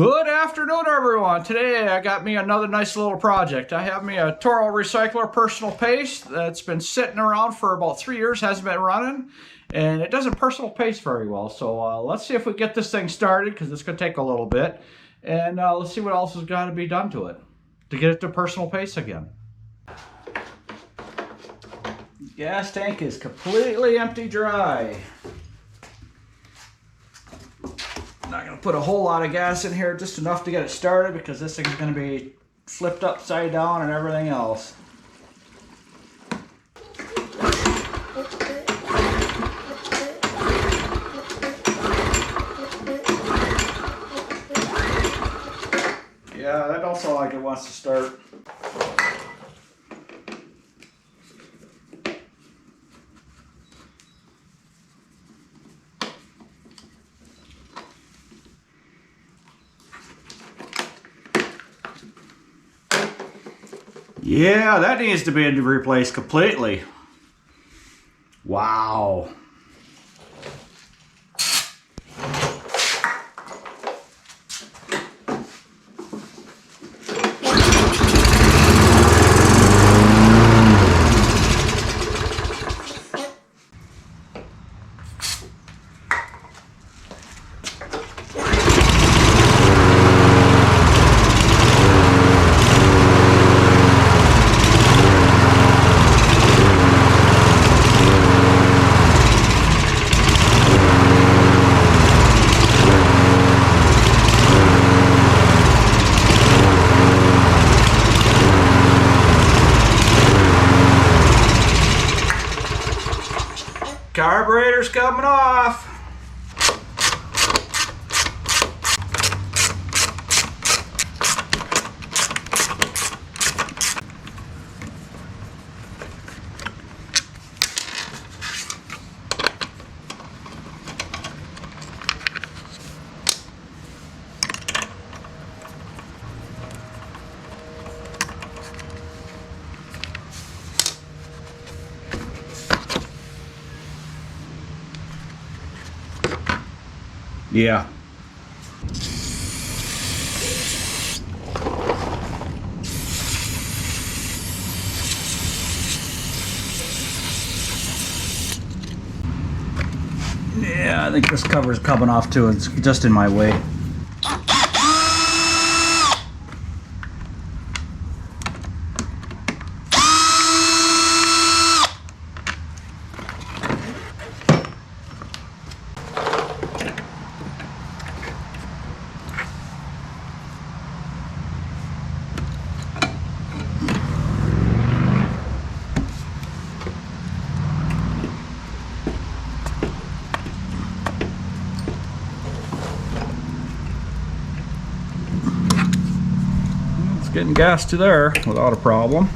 Good afternoon, everyone. Today I got me another nice little project. I have me a Toro Recycler personal paste that's been sitting around for about 3 years, hasn't been running, and it doesn't personal paste very well. So let's see if we get this thing started, because it's going to take a little bit, and let's see what else has got to be done to it to get it to personal paste again. Gas tank is completely empty dry. Not going to put a whole lot of gas in here, just enough to get it started, because this thing's going to be flipped upside down and everything else. Yeah, that don't sound like it wants to start. Yeah, that needs to be replaced completely. Wow. Carburetor's coming off. Yeah. Yeah, I think this cover's coming off too. It's just in my way. Getting gas to there without a problem.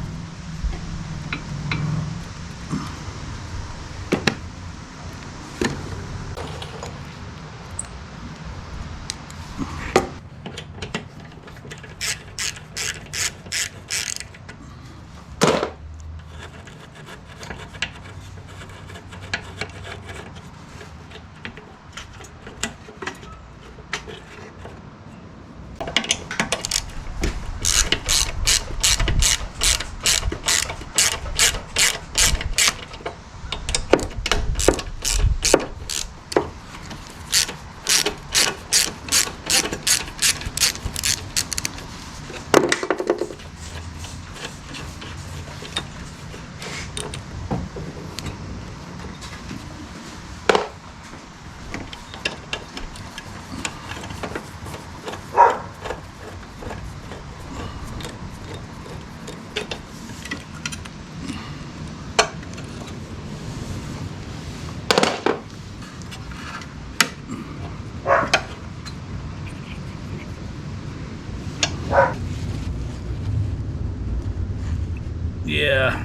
Yeah,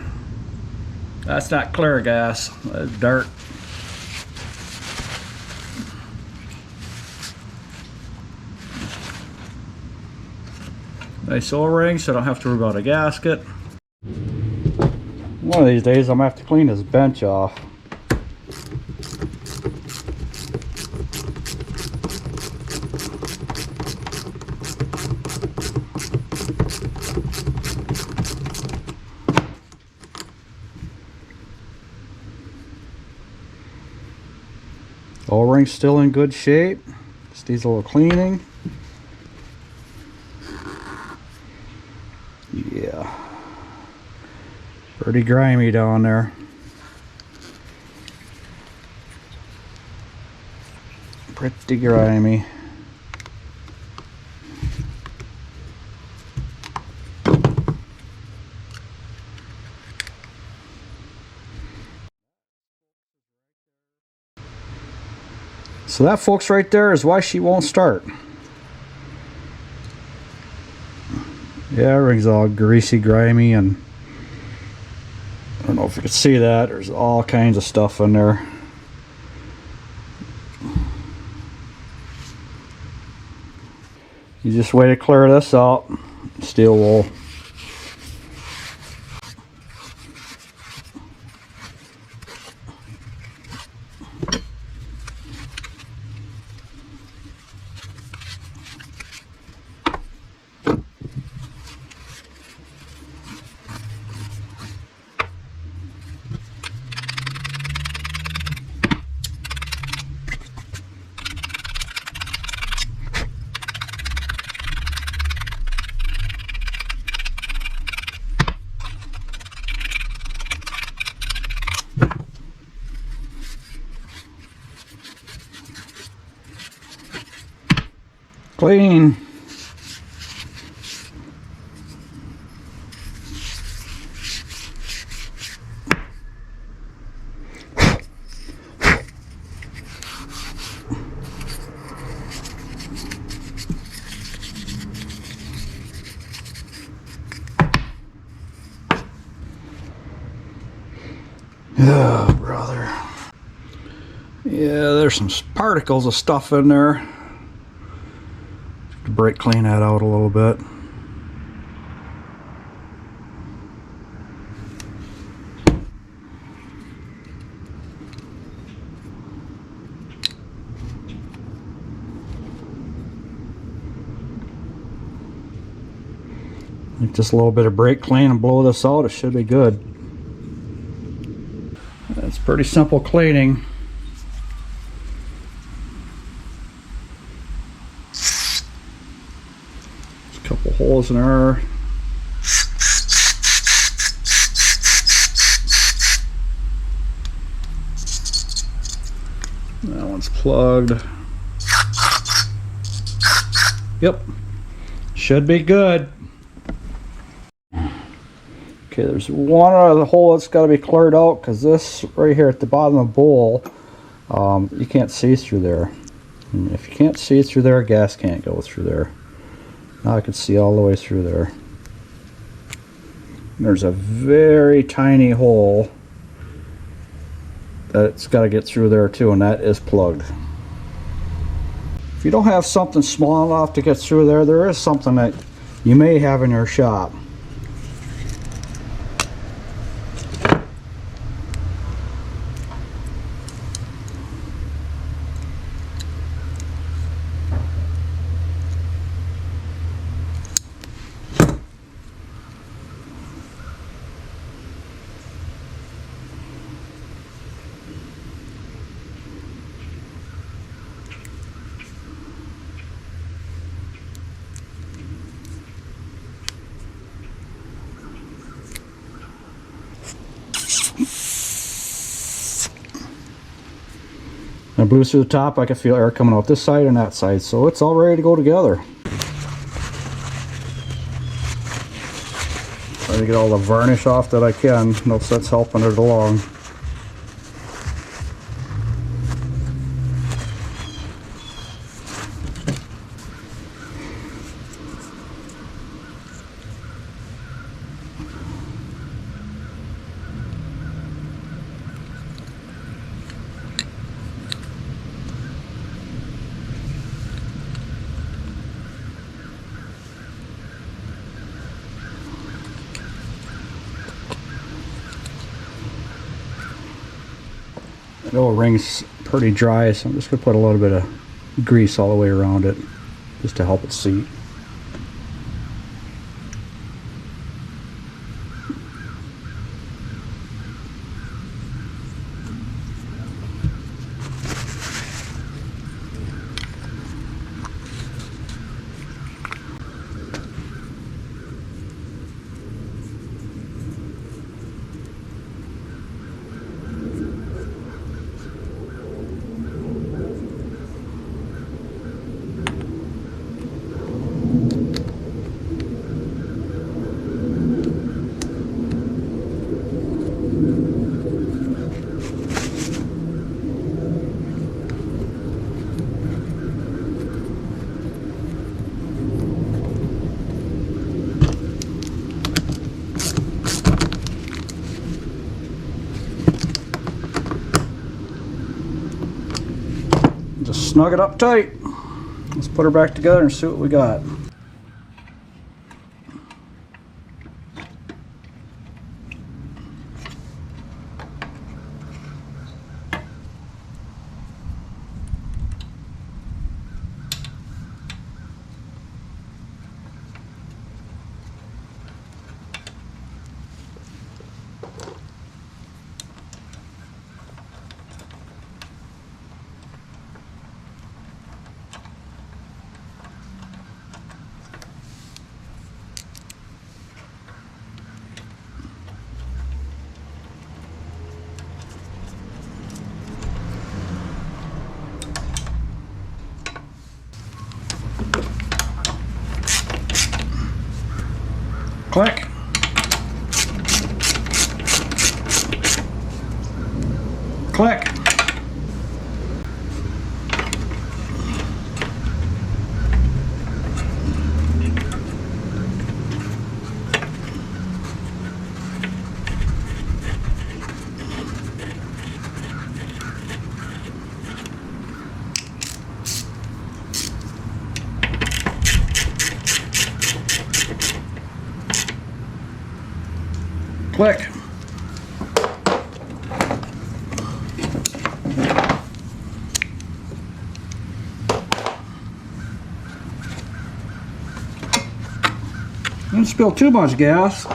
that's not clear gas, that's dirt. Nice O-ring, so I don't have to worry about a gasket. One of these days I'm gonna have to clean this bench off. O-ring's still in good shape. Just needs a little cleaning. Yeah. Pretty grimy down there. Pretty grimy. So that, folks, right there is why she won't start. Yeah, everything's all greasy, grimy, and I don't know if you can see that. There's all kinds of stuff in there. You just wait to clear this out. Steel wool. Clean. Oh, brother. Yeah, there's some particles of stuff in there. Brake clean that out a little bit. Like just a little bit of brake clean and blow this out, it should be good. That's pretty simple cleaning. Couple holes in there. That one's plugged. Yep, should be good. Okay, there's one other hole that's got to be cleared out, because this right here at the bottom of the bowl, you can't see through there. And if you can't see through there, gas can't go through there. Now I can see all the way through there. There's a very tiny hole that it's got to get through there too, and that is plugged. If you don't have something small enough to get through there, there is something that you may have in your shop. I blew through the top. I can feel air coming out this side and that side, so it's all ready to go together. Trying to get all the varnish off that I can. No sense helping it along. The O-ring's pretty dry, so I'm just going to put a little bit of grease all the way around it just to help it seat. snug it up tight. Let's put her back together and see what we got. Click. Click. Click. Don't spill too much gas.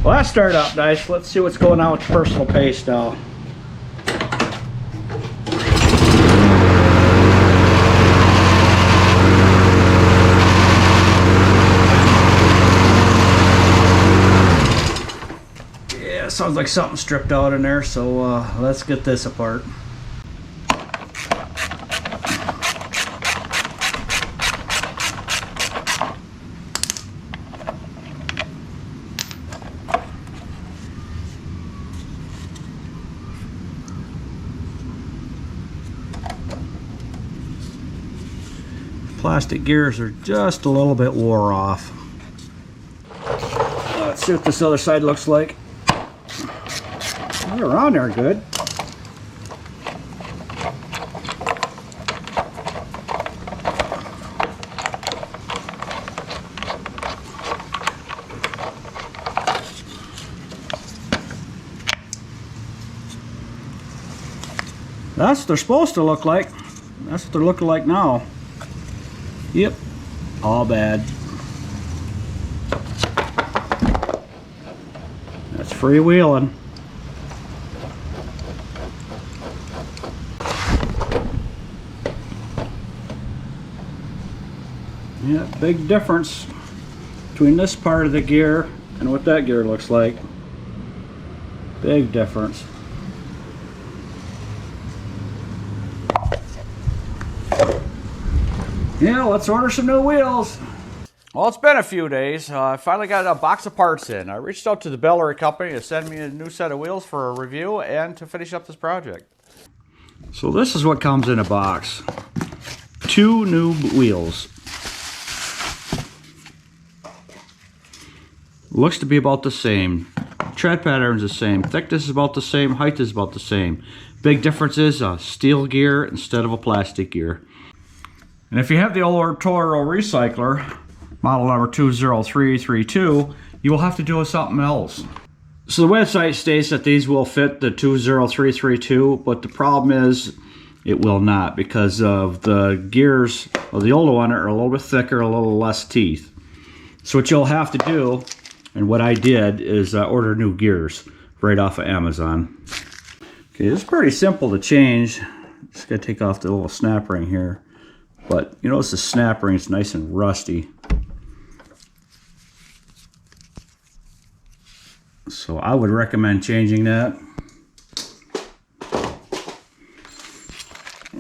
Well, that started out nice. Let's see what's going on with the personal paste now. Yeah, sounds like something stripped out in there, so let's get this apart. Plastic gears are just a little bit wore off. Let's see what this other side looks like. They're on there good. That's what they're supposed to look like. That's what they're looking like now. Yep, all bad. That's freewheeling. Yeah, big difference between this part of the gear and what that gear looks like. Big difference. Yeah, let's order some new wheels. Well, it's been a few days. I finally got a box of parts in. I reached out to the Balarie company to send me a new set of wheels for a review and to finish up this project. So this is what comes in a box. 2 new wheels. Looks to be about the same. Tread pattern is the same. Thickness is about the same. Height is about the same. Big difference is a steel gear instead of a plastic gear. And if you have the old Toro Recycler, model number 20332, you will have to do something else. So the website states that these will fit the 20332, but the problem is it will not because of the gears of the older one are a little bit thicker, a little less teeth. So what you'll have to do, and what I did, is order new gears right off of Amazon. Okay, it's pretty simple to change. Just gotta take off the little snap ring here. But you notice the snap ring is nice and rusty. So I would recommend changing that.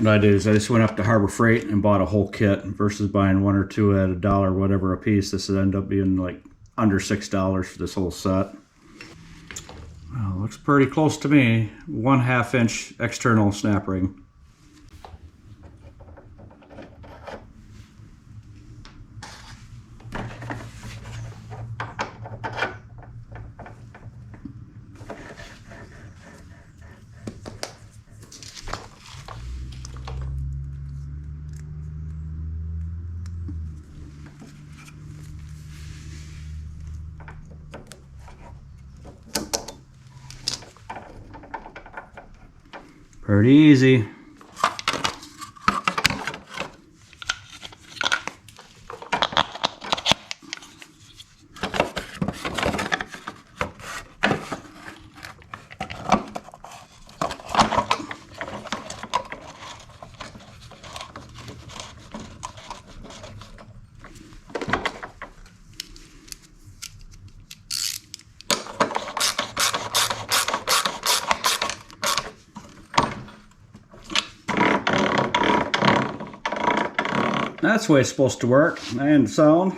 What I did is I just went up to Harbor Freight and bought a whole kit versus buying one or two at $1 whatever a piece. This would end up being like under $6 for this whole set. Well, looks pretty close to me. 1/2 inch external snap ring. Pretty easy. That's the way it's supposed to work, and sound.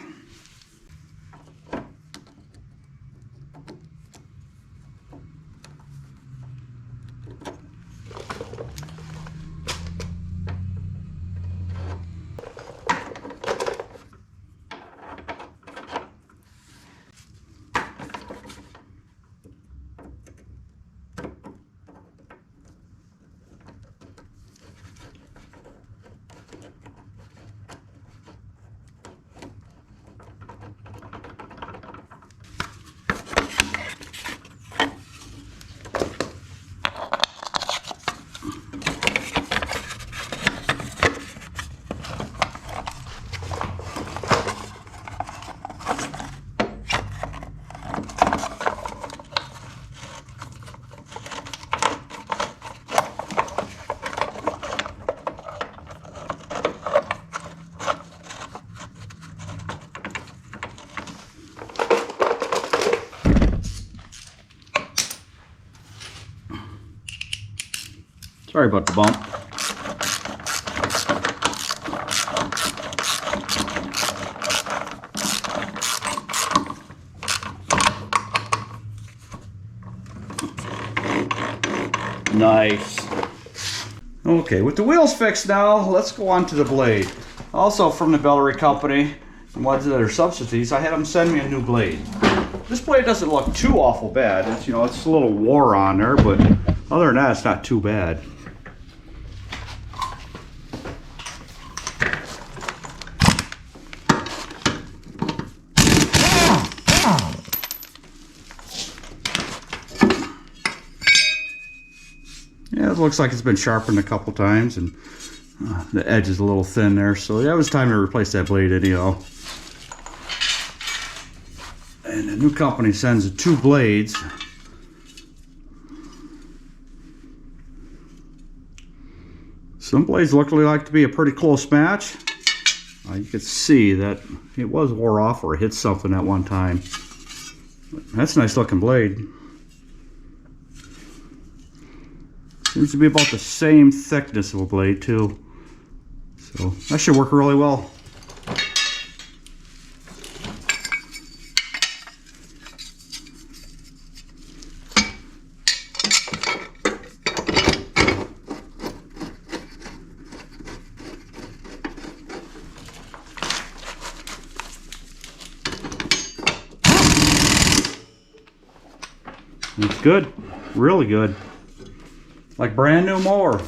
Sorry about the bump. Nice. Okay, with the wheels fixed now, let's go on to the blade. Also from the Balarie company, and ones that are substitutes, I had them send me a new blade. This blade doesn't look too awful bad. It's, you know, it's a little wore on there, but other than that, it's not too bad. Yeah, it looks like it's been sharpened a couple times, and the edge is a little thin there, so yeah, it was time to replace that blade anyhow. And the new company sends 2 blades. Some blades look like to be a pretty close match. You can see that it was wore off or hit something at one time. That's a nice looking blade. Seems to be about the same thickness of a blade too. So that should work really well. It's good, really good. Like brand new mower.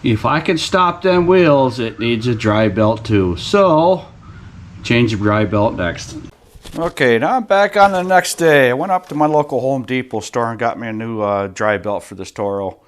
If I can stop them wheels, it needs a dry belt too. So, change the dry belt next. Okay, now I'm back on the next day. I went up to my local Home Depot store and got me a new dry belt for this Toro.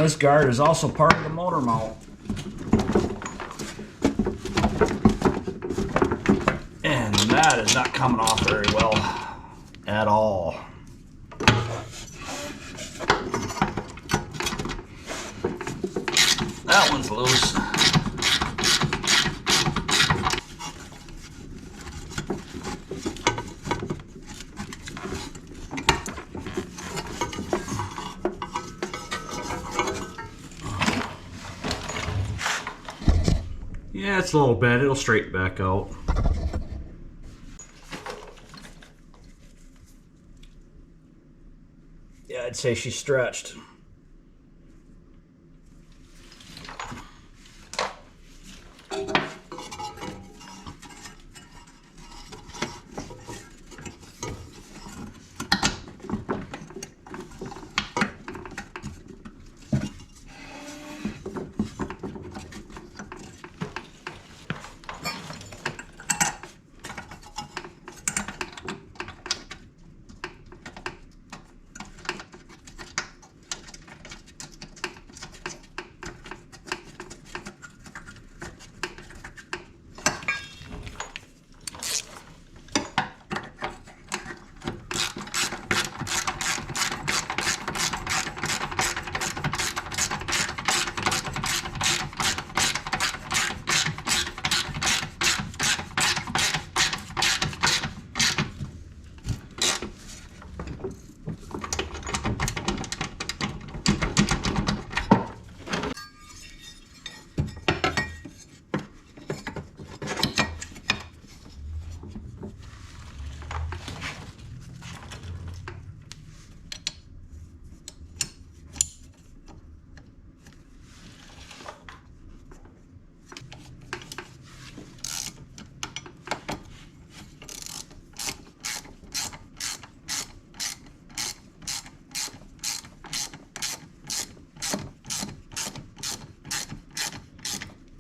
This guard is also part of the motor mount. And that is not coming off very well at all. That one's loose. Yeah, it's a little bent. It'll straighten back out. Yeah, I'd say she's stretched.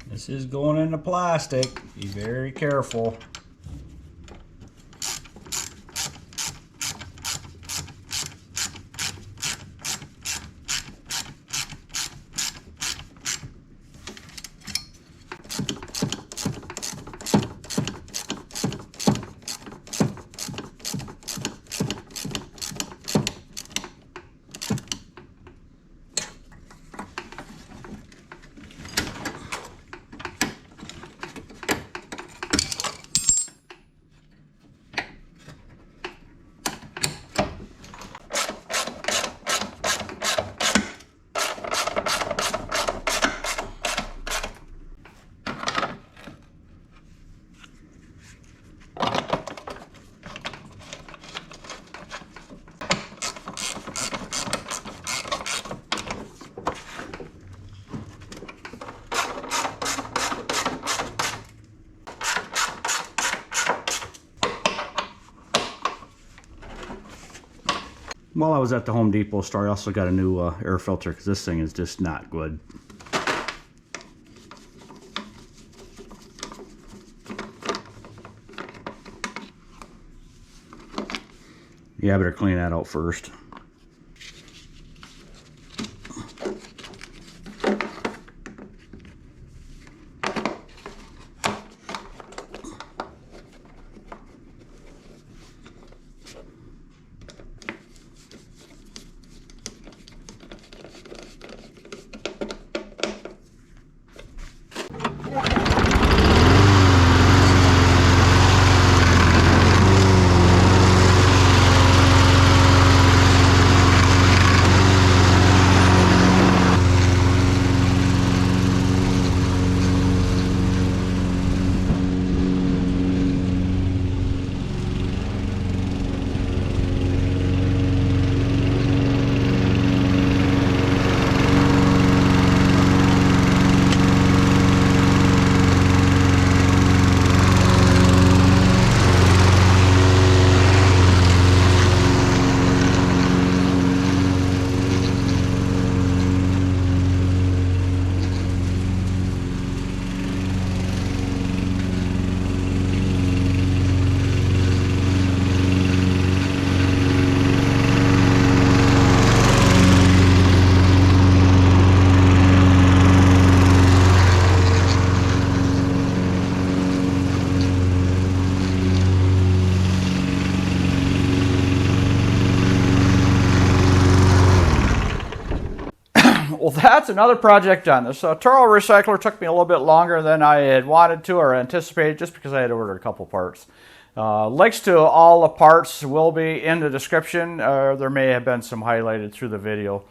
This is going into plastic. Be very careful. While I was at the Home Depot store, I also got a new air filter because this thing is just not good. Yeah, I better clean that out first. that's another project done. This Toro Recycler took me a little bit longer than I had wanted to or anticipated, just because I had ordered a couple parts. Links to all the parts will be in the description. There may have been some highlighted through the video.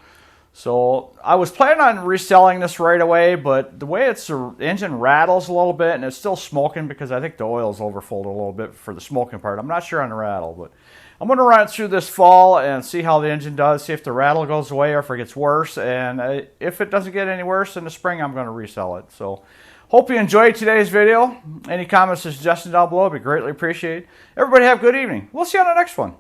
So I was planning on reselling this right away, but the way the engine rattles a little bit, and it's still smoking because I think the oil's overfilled a little bit for the smoking part. I'm not sure on the rattle, but I'm going to run it through this fall and see how the engine does, see if the rattle goes away or if it gets worse. And if it doesn't get any worse in the spring, I'm going to resell it. So hope you enjoyed today's video. Any comments or suggestions down below would be greatly appreciated. Everybody have a good evening. We'll see you on the next one.